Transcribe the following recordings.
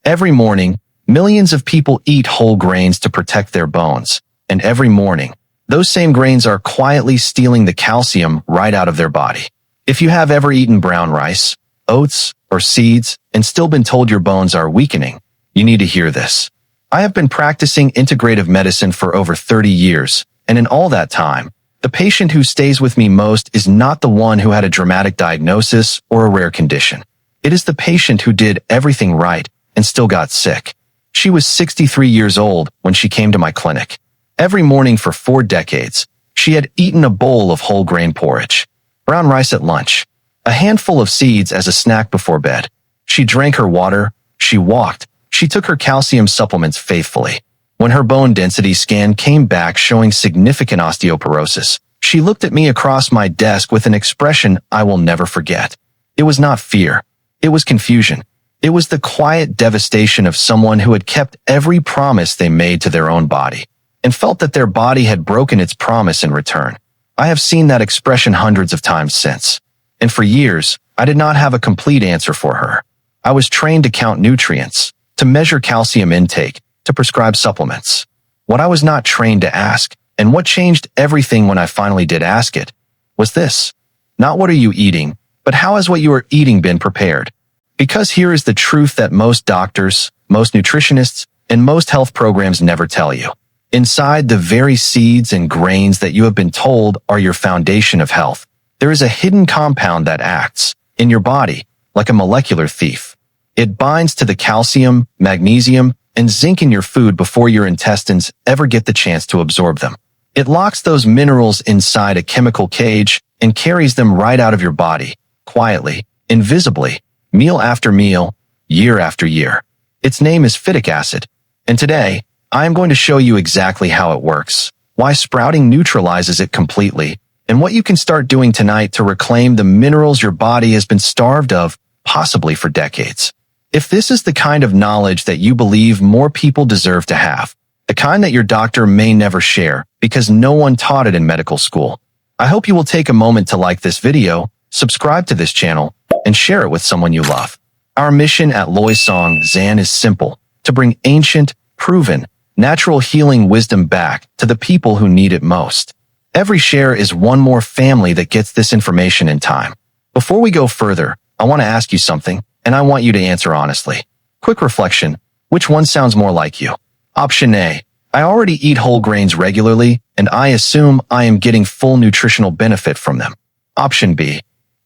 Every morning, millions of people eat whole grains to protect their bones, and every morning, those same grains are quietly stealing the calcium right out of their body. If you have ever eaten brown rice, oats, or seeds and still been told your bones are weakening, you need to hear this. I have been practicing integrative medicine for over 30 years, and in all that time, the patient who stays with me most is not the one who had a dramatic diagnosis or a rare condition. It is the patient who did everything right and still got sick. She was 63 years old when she came to my clinic. Every morning for 4 decades, she had eaten a bowl of whole grain porridge, brown rice at lunch, a handful of seeds as a snack before bed. She drank her water, she walked, she took her calcium supplements faithfully. When her bone density scan came back showing significant osteoporosis, she looked at me across my desk with an expression I will never forget. It was not fear. It was confusion. It was the quiet devastation of someone who had kept every promise they made to their own body and felt that their body had broken its promise in return. I have seen that expression hundreds of times since. And for years, I did not have a complete answer for her. I was trained to count nutrients, to measure calcium intake, to prescribe supplements. What I was not trained to ask, and what changed everything when I finally did ask it, was this. Not what are you eating, but how has what you are eating been prepared? Because here is the truth that most doctors, most nutritionists, and most health programs never tell you. Inside the very seeds and grains that you have been told are your foundation of health, there is a hidden compound that acts, in your body, like a molecular thief. It binds to the calcium, magnesium, and zinc in your food before your intestines ever get the chance to absorb them. It locks those minerals inside a chemical cage and carries them right out of your body, quietly, invisibly, meal after meal, year after year. Its name is phytic acid, and today, I am going to show you exactly how it works, why sprouting neutralizes it completely, and what you can start doing tonight to reclaim the minerals your body has been starved of, possibly for decades. If this is the kind of knowledge that you believe more people deserve to have, the kind that your doctor may never share because no one taught it in medical school, I hope you will take a moment to like this video, subscribe to this channel, and share it with someone you love. Our mission at Loisong Zan is simple, to bring ancient, proven, natural healing wisdom back to the people who need it most. Every share is one more family that gets this information in time. Before we go further, I want to ask you something, and I want you to answer honestly. Quick reflection, which one sounds more like you? Option A, I already eat whole grains regularly, and I assume I am getting full nutritional benefit from them. Option B,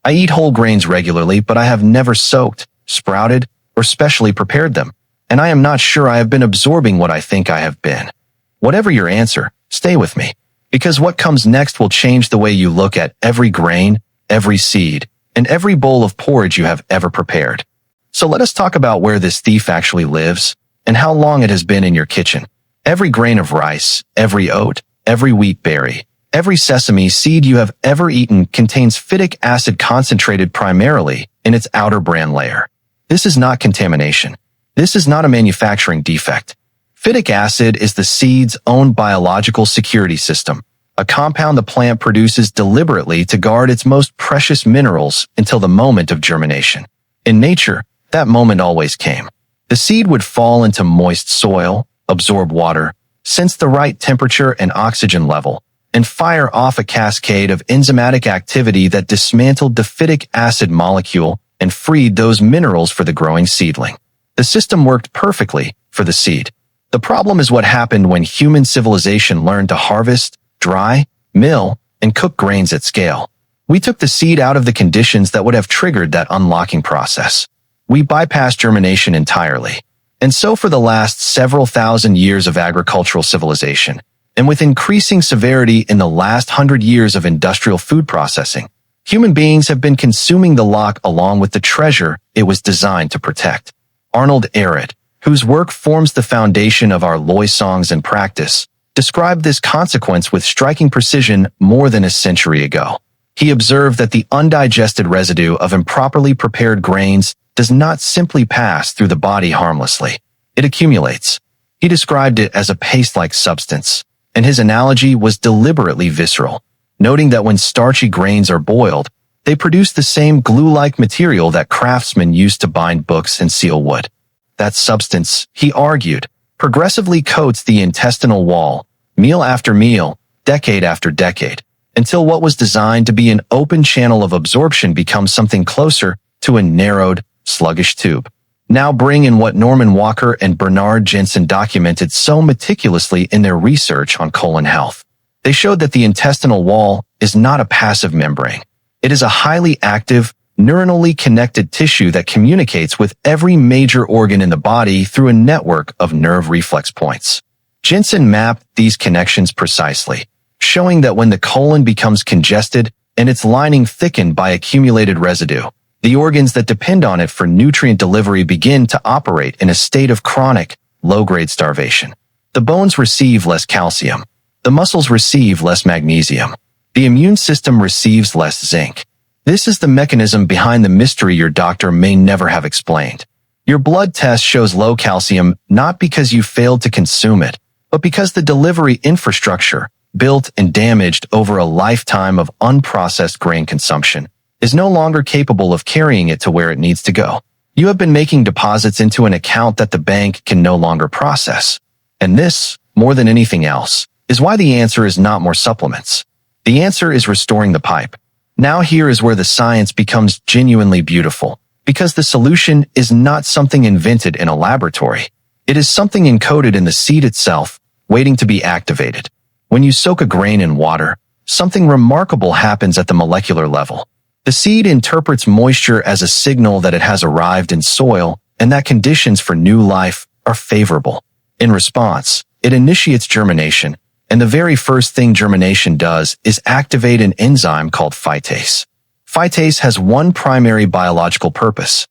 I eat whole grains regularly, but I have never soaked, sprouted, or specially prepared them, and I am not sure I have been absorbing what I think I have been. Whatever your answer, stay with me, because what comes next will change the way you look at every grain, every seed, and every bowl of porridge you have ever prepared. So let us talk about where this thief actually lives, and how long it has been in your kitchen. Every grain of rice, every oat, every wheat berry, every sesame seed you have ever eaten contains phytic acid concentrated primarily in its outer bran layer. This is not contamination. This is not a manufacturing defect. Phytic acid is the seed's own biological security system, a compound the plant produces deliberately to guard its most precious minerals until the moment of germination. In nature, that moment always came. The seed would fall into moist soil, absorb water, sense the right temperature and oxygen level, and fire off a cascade of enzymatic activity that dismantled the phytic acid molecule and freed those minerals for the growing seedling. The system worked perfectly for the seed. The problem is what happened when human civilization learned to harvest, dry, mill, and cook grains at scale. We took the seed out of the conditions that would have triggered that unlocking process. We bypassed germination entirely. And so for the last several thousand years of agricultural civilization, and with increasing severity in the last 100 years of industrial food processing, human beings have been consuming the lock along with the treasure it was designed to protect. Arnold Ehret, whose work forms the foundation of our Loisongs and practice, described this consequence with striking precision more than a century ago. He observed that the undigested residue of improperly prepared grains does not simply pass through the body harmlessly. It accumulates. He described it as a paste-like substance, and his analogy was deliberately visceral, noting that when starchy grains are boiled, they produce the same glue-like material that craftsmen use to bind books and seal wood. That substance, he argued, progressively coats the intestinal wall, meal after meal, decade after decade, until what was designed to be an open channel of absorption becomes something closer to a narrowed, sluggish tube. Now bring in what Norman Walker and Bernard Jensen documented so meticulously in their research on colon health. They showed that the intestinal wall is not a passive membrane. It is a highly active, neuronally connected tissue that communicates with every major organ in the body through a network of nerve reflex points. Jensen mapped these connections precisely, showing that when the colon becomes congested and its lining thickened by accumulated residue, the organs that depend on it for nutrient delivery begin to operate in a state of chronic, low-grade starvation. The bones receive less calcium. The muscles receive less magnesium. The immune system receives less zinc. This is the mechanism behind the mystery your doctor may never have explained. Your blood test shows low calcium not because you failed to consume it, but because the delivery infrastructure, built and damaged over a lifetime of unprocessed grain consumption, is no longer capable of carrying it to where it needs to go. You have been making deposits into an account that the bank can no longer process. And this, more than anything else, is why the answer is not more supplements. The answer is restoring the pipe. Now here is where the science becomes genuinely beautiful, because the solution is not something invented in a laboratory. It is something encoded in the seed itself, waiting to be activated. When you soak a grain in water, something remarkable happens at the molecular level. The seed interprets moisture as a signal that it has arrived in soil and that conditions for new life are favorable. In response, it initiates germination, and the very first thing germination does is activate an enzyme called phytase. Phytase has one primary biological purpose: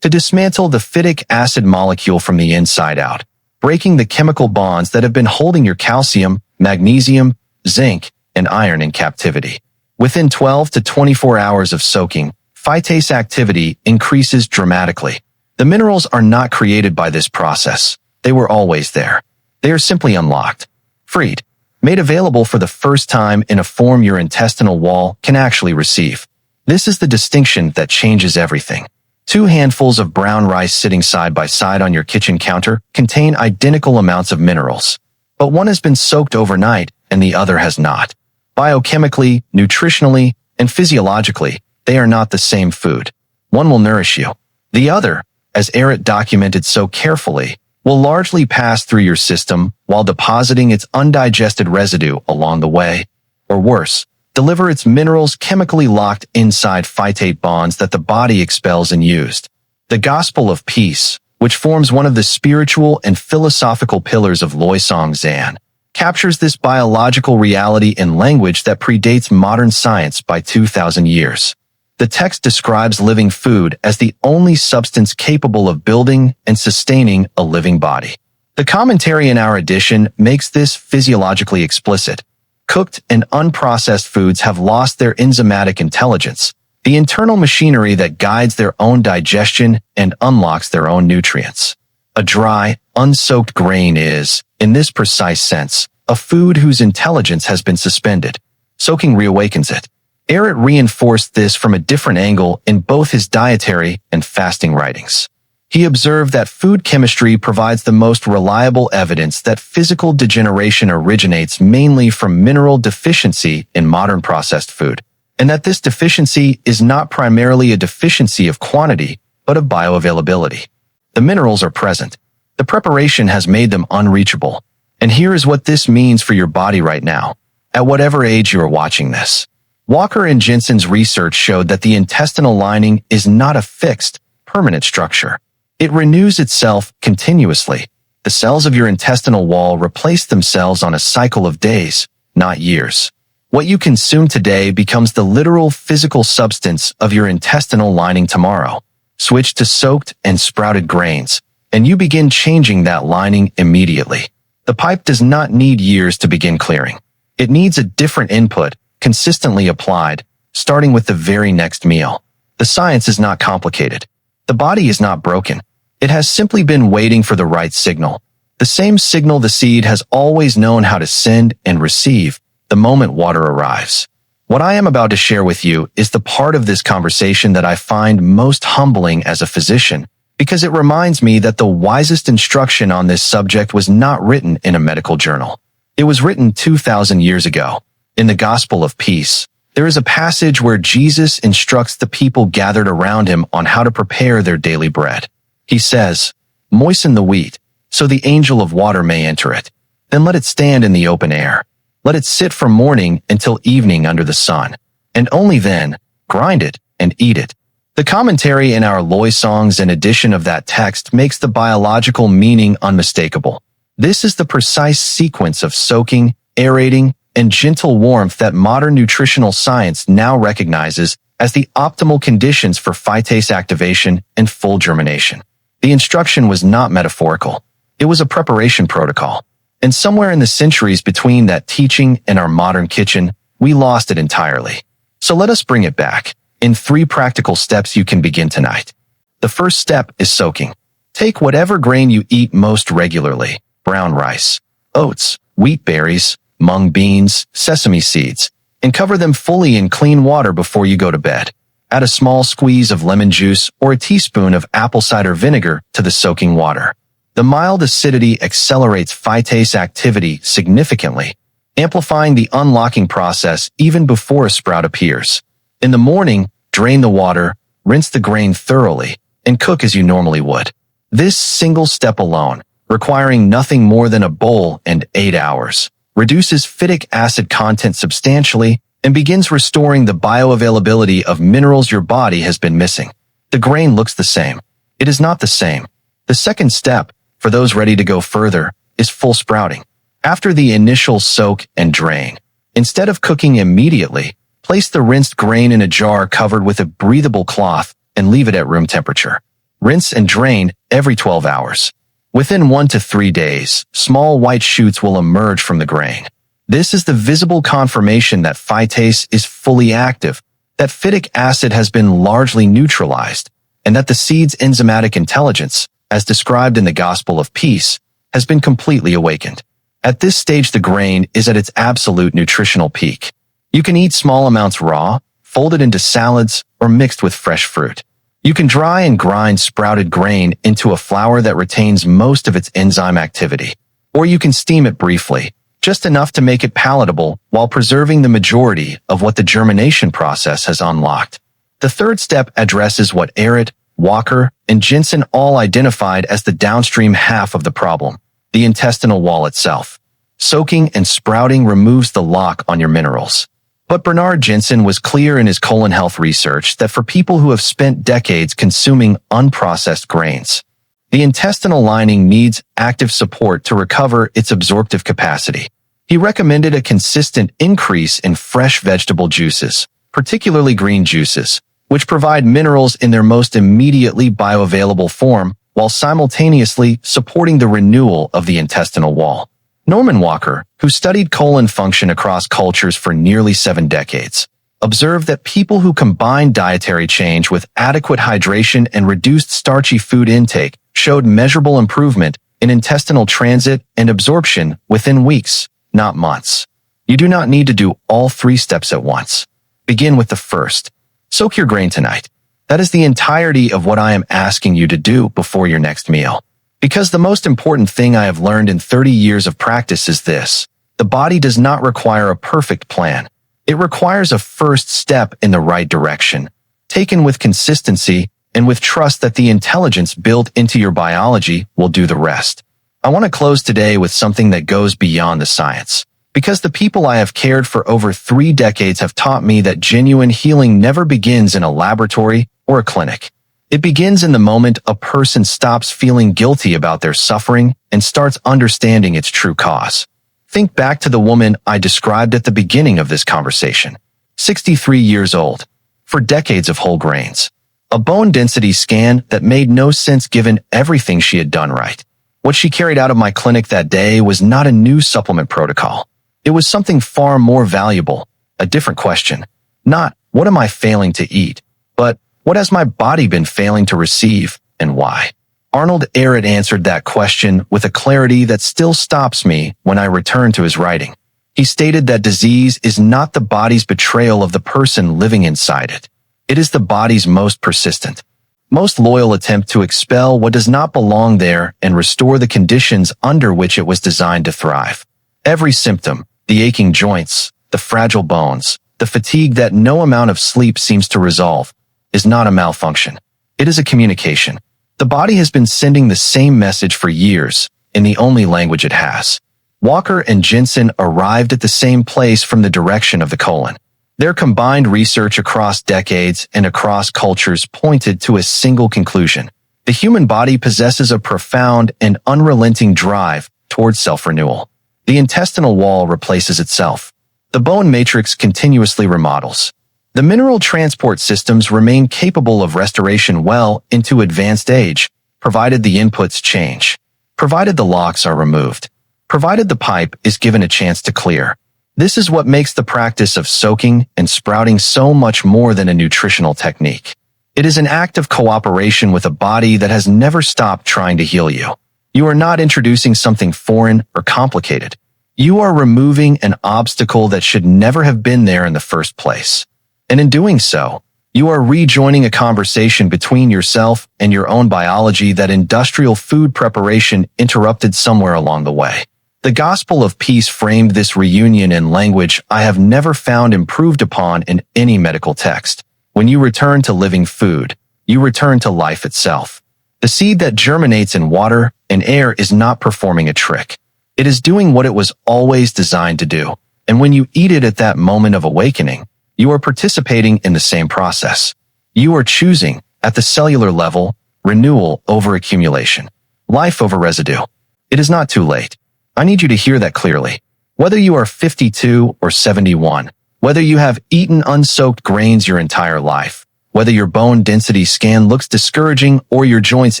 to dismantle the phytic acid molecule from the inside out, breaking the chemical bonds that have been holding your calcium, magnesium, zinc, and iron in captivity. Within 12 to 24 hours of soaking, phytase activity increases dramatically. The minerals are not created by this process. They were always there. They are simply unlocked, freed, made available for the first time in a form your intestinal wall can actually receive. This is the distinction that changes everything. 2 handfuls of brown rice sitting side by side on your kitchen counter contain identical amounts of minerals, but one has been soaked overnight and the other has not. Biochemically, nutritionally, and physiologically, they are not the same food. One will nourish you. The other, as Eric documented so carefully, will largely pass through your system while depositing its undigested residue along the way, or worse, deliver its minerals chemically locked inside phytate bonds that the body expels and used. The gospel of peace, which forms one of the spiritual and philosophical pillars of Loisong Zan, captures this biological reality in language that predates modern science by 2,000 years. The text describes living food as the only substance capable of building and sustaining a living body. The commentary in our edition makes this physiologically explicit. Cooked and unprocessed foods have lost their enzymatic intelligence, the internal machinery that guides their own digestion and unlocks their own nutrients. A dry, unsoaked grain is, in this precise sense, a food whose intelligence has been suspended. Soaking reawakens it. Eric reinforced this from a different angle in both his dietary and fasting writings. He observed that food chemistry provides the most reliable evidence that physical degeneration originates mainly from mineral deficiency in modern processed food, and that this deficiency is not primarily a deficiency of quantity, but of bioavailability. The minerals are present. The preparation has made them unreachable. And here is what this means for your body right now, at whatever age you are watching this. Walker and Jensen's research showed that the intestinal lining is not a fixed, permanent structure. It renews itself continuously. The cells of your intestinal wall replace themselves on a cycle of days, not years. What you consume today becomes the literal physical substance of your intestinal lining tomorrow. Switch to soaked and sprouted grains, and you begin changing that lining immediately. The pipe does not need years to begin clearing. It needs a different input, consistently applied, starting with the very next meal. The science is not complicated. The body is not broken. It has simply been waiting for the right signal. The same signal the seed has always known how to send and receive the moment water arrives. What I am about to share with you is the part of this conversation that I find most humbling as a physician, because it reminds me that the wisest instruction on this subject was not written in a medical journal. It was written 2,000 years ago. In the Gospel of Peace, there is a passage where Jesus instructs the people gathered around him on how to prepare their daily bread. He says, "Moisten the wheat, so the angel of water may enter it. Then let it stand in the open air. Let it sit from morning until evening under the sun, and only then grind it and eat it." The commentary in our Loy Songs in edition of that text makes the biological meaning unmistakable. This is the precise sequence of soaking, aerating, and gentle warmth that modern nutritional science now recognizes as the optimal conditions for phytase activation and full germination. The instruction was not metaphorical. It was a preparation protocol. And somewhere in the centuries between that teaching and our modern kitchen, we lost it entirely. So let us bring it back. In 3 practical steps you can begin tonight. The first step is soaking. Take whatever grain you eat most regularly: brown rice, oats, wheat berries, mung beans, sesame seeds, and cover them fully in clean water before you go to bed. Add a small squeeze of lemon juice or a teaspoon of apple cider vinegar to the soaking water. The mild acidity accelerates phytase activity significantly, amplifying the unlocking process even before a sprout appears. In the morning, drain the water, rinse the grain thoroughly, and cook as you normally would. This single step alone, requiring nothing more than a bowl and 8 hours, reduces phytic acid content substantially and begins restoring the bioavailability of minerals your body has been missing. The grain looks the same. It is not the same. The second step, for those ready to go further, is full sprouting. After the initial soak and drain, instead of cooking immediately, place the rinsed grain in a jar covered with a breathable cloth and leave it at room temperature. Rinse and drain every 12 hours. Within 1 to 3 days, small white shoots will emerge from the grain. This is the visible confirmation that phytase is fully active, that phytic acid has been largely neutralized, and that the seed's enzymatic intelligence, as described in the Gospel of Peace, has been completely awakened. At this stage, the grain is at its absolute nutritional peak. You can eat small amounts raw, folded into salads, or mixed with fresh fruit. You can dry and grind sprouted grain into a flour that retains most of its enzyme activity. Or you can steam it briefly, just enough to make it palatable while preserving the majority of what the germination process has unlocked. The third step addresses what Ehret, Walker, and Jensen all identified as the downstream half of the problem: the intestinal wall itself. Soaking and sprouting removes the lock on your minerals. But Bernard Jensen was clear in his colon health research that for people who have spent decades consuming unprocessed grains, the intestinal lining needs active support to recover its absorptive capacity. He recommended a consistent increase in fresh vegetable juices, particularly green juices, which provide minerals in their most immediately bioavailable form while simultaneously supporting the renewal of the intestinal wall. Norman Walker, who studied colon function across cultures for nearly 7 decades, observed that people who combined dietary change with adequate hydration and reduced starchy food intake showed measurable improvement in intestinal transit and absorption within weeks, not months. You do not need to do all 3 steps at once. Begin with the first. Soak your grain tonight. That is the entirety of what I am asking you to do before your next meal. Because the most important thing I have learned in 30 years of practice is this: the body does not require a perfect plan. It requires a first step in the right direction, taken with consistency and with trust that the intelligence built into your biology will do the rest. I want to close today with something that goes beyond the science, because the people I have cared for over 3 decades have taught me that genuine healing never begins in a laboratory or a clinic. It begins in the moment a person stops feeling guilty about their suffering and starts understanding its true cause. Think back to the woman I described at the beginning of this conversation. 63 years old, for decades of whole grains. A bone density scan that made no sense given everything she had done right. What she carried out of my clinic that day was not a new supplement protocol. It was something far more valuable, a different question. Not, what am I failing to eat? But, what has my body been failing to receive, and why? Arnold Ehret answered that question with a clarity that still stops me when I return to his writing. He stated that disease is not the body's betrayal of the person living inside it. It is the body's most persistent, most loyal attempt to expel what does not belong there and restore the conditions under which it was designed to thrive. Every symptom, the aching joints, the fragile bones, the fatigue that no amount of sleep seems to resolve, is not a malfunction. It is a communication. The body has been sending the same message for years, in the only language it has. Walker and Jensen arrived at the same place from the direction of the colon. Their combined research across decades and across cultures pointed to a single conclusion. The human body possesses a profound and unrelenting drive towards self-renewal. The intestinal wall replaces itself. The bone matrix continuously remodels. The mineral transport systems remain capable of restoration well into advanced age, provided the inputs change, provided the locks are removed, provided the pipe is given a chance to clear. This is what makes the practice of soaking and sprouting so much more than a nutritional technique. It is an act of cooperation with a body that has never stopped trying to heal you. You are not introducing something foreign or complicated. You are removing an obstacle that should never have been there in the first place. And in doing so, you are rejoining a conversation between yourself and your own biology that industrial food preparation interrupted somewhere along the way. The gospel of peace framed this reunion in language I have never found improved upon in any medical text. When you return to living food, you return to life itself. The seed that germinates in water and air is not performing a trick. It is doing what it was always designed to do. And when you eat it at that moment of awakening, you are participating in the same process. You are choosing, at the cellular level, renewal over accumulation, life over residue. It is not too late. I need you to hear that clearly. Whether you are 52 or 71, whether you have eaten unsoaked grains your entire life, whether your bone density scan looks discouraging or your joints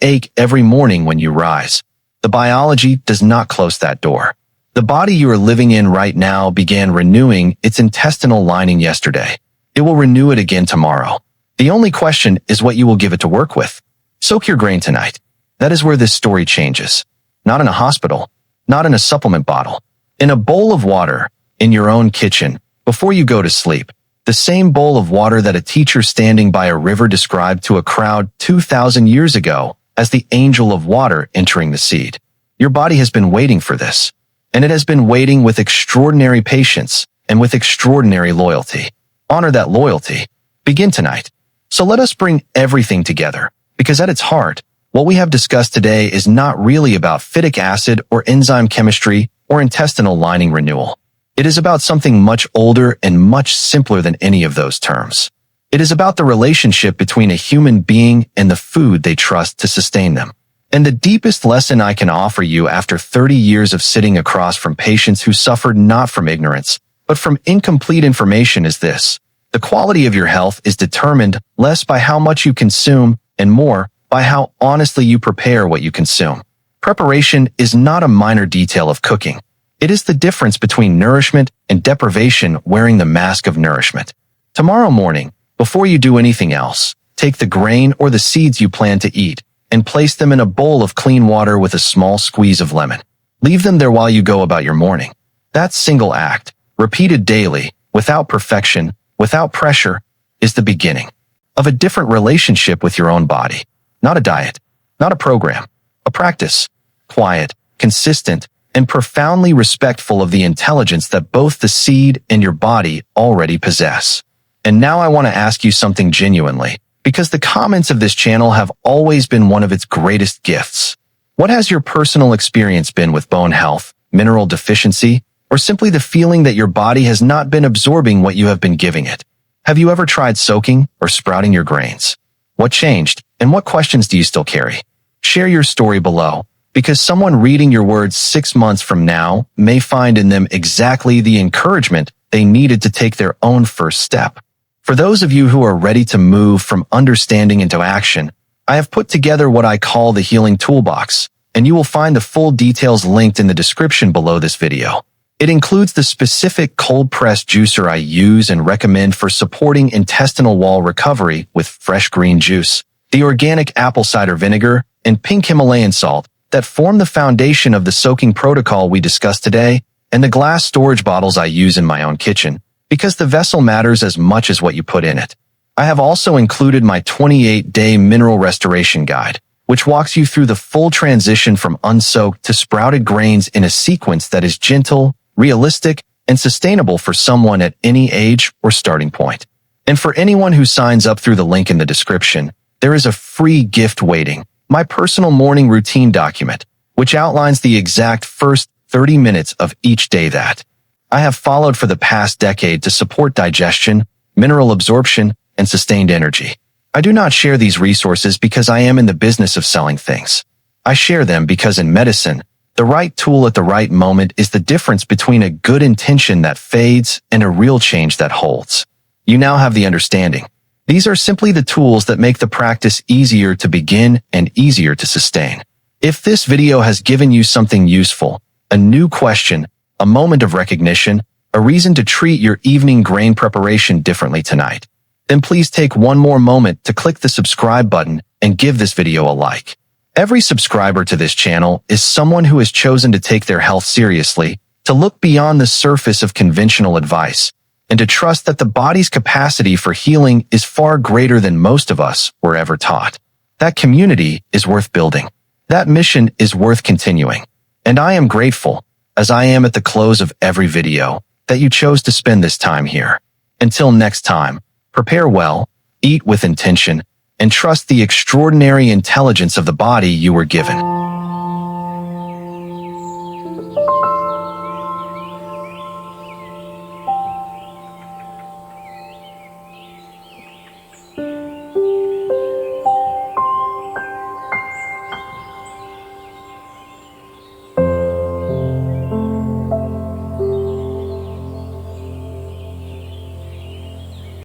ache every morning when you rise, the biology does not close that door. The body you are living in right now began renewing its intestinal lining yesterday. It will renew it again tomorrow. The only question is what you will give it to work with. Soak your grain tonight. That is where this story changes. Not in a hospital. Not in a supplement bottle. In a bowl of water, in your own kitchen, before you go to sleep. The same bowl of water that a teacher standing by a river described to a crowd 2,000 years ago as the angel of water entering the seed. Your body has been waiting for this. And it has been waiting with extraordinary patience and with extraordinary loyalty. Honor that loyalty. Begin tonight. So let us bring everything together, because at its heart, what we have discussed today is not really about phytic acid or enzyme chemistry or intestinal lining renewal. It is about something much older and much simpler than any of those terms. It is about the relationship between a human being and the food they trust to sustain them. And the deepest lesson I can offer you after 30 years of sitting across from patients who suffered not from ignorance, but from incomplete information is this. The quality of your health is determined less by how much you consume and more by how honestly you prepare what you consume. Preparation is not a minor detail of cooking. It is the difference between nourishment and deprivation wearing the mask of nourishment. Tomorrow morning, before you do anything else, take the grain or the seeds you plan to eat and place them in a bowl of clean water with a small squeeze of lemon. Leave them there while you go about your morning. That single act, repeated daily, without perfection, without pressure, is the beginning of a different relationship with your own body. Not a diet, not a program, a practice, quiet, consistent, and profoundly respectful of the intelligence that both the seed and your body already possess. And now I want to ask you something genuinely, because the comments of this channel have always been one of its greatest gifts. What has your personal experience been with bone health, mineral deficiency, or simply the feeling that your body has not been absorbing what you have been giving it? Have you ever tried soaking or sprouting your grains? What changed, and what questions do you still carry? Share your story below, because someone reading your words 6 months from now may find in them exactly the encouragement they needed to take their own first step. For those of you who are ready to move from understanding into action, I have put together what I call the Healing Toolbox, and you will find the full details linked in the description below this video. It includes the specific cold-pressed juicer I use and recommend for supporting intestinal wall recovery with fresh green juice, the organic apple cider vinegar, and pink Himalayan salt that form the foundation of the soaking protocol we discussed today, and the glass storage bottles I use in my own kitchen, because the vessel matters as much as what you put in it. I have also included my 28-day mineral restoration guide, which walks you through the full transition from unsoaked to sprouted grains in a sequence that is gentle, realistic, and sustainable for someone at any age or starting point. And for anyone who signs up through the link in the description, there is a free gift waiting, my personal morning routine document, which outlines the exact first 30 minutes of each day that I have followed for the past decade to support digestion, mineral absorption, and sustained energy. I do not share these resources because I am in the business of selling things. I share them because in medicine, the right tool at the right moment is the difference between a good intention that fades and a real change that holds. You now have the understanding. These are simply the tools that make the practice easier to begin and easier to sustain. If this video has given you something useful, a new question, a moment of recognition, a reason to treat your evening grain preparation differently tonight, then please take one more moment to click the subscribe button and give this video a like. Every subscriber to this channel is someone who has chosen to take their health seriously, to look beyond the surface of conventional advice, and to trust that the body's capacity for healing is far greater than most of us were ever taught. That community is worth building. That mission is worth continuing. And I am grateful, as I am at the close of every video, that you chose to spend this time here. Until next time, prepare well, eat with intention, and trust the extraordinary intelligence of the body you were given.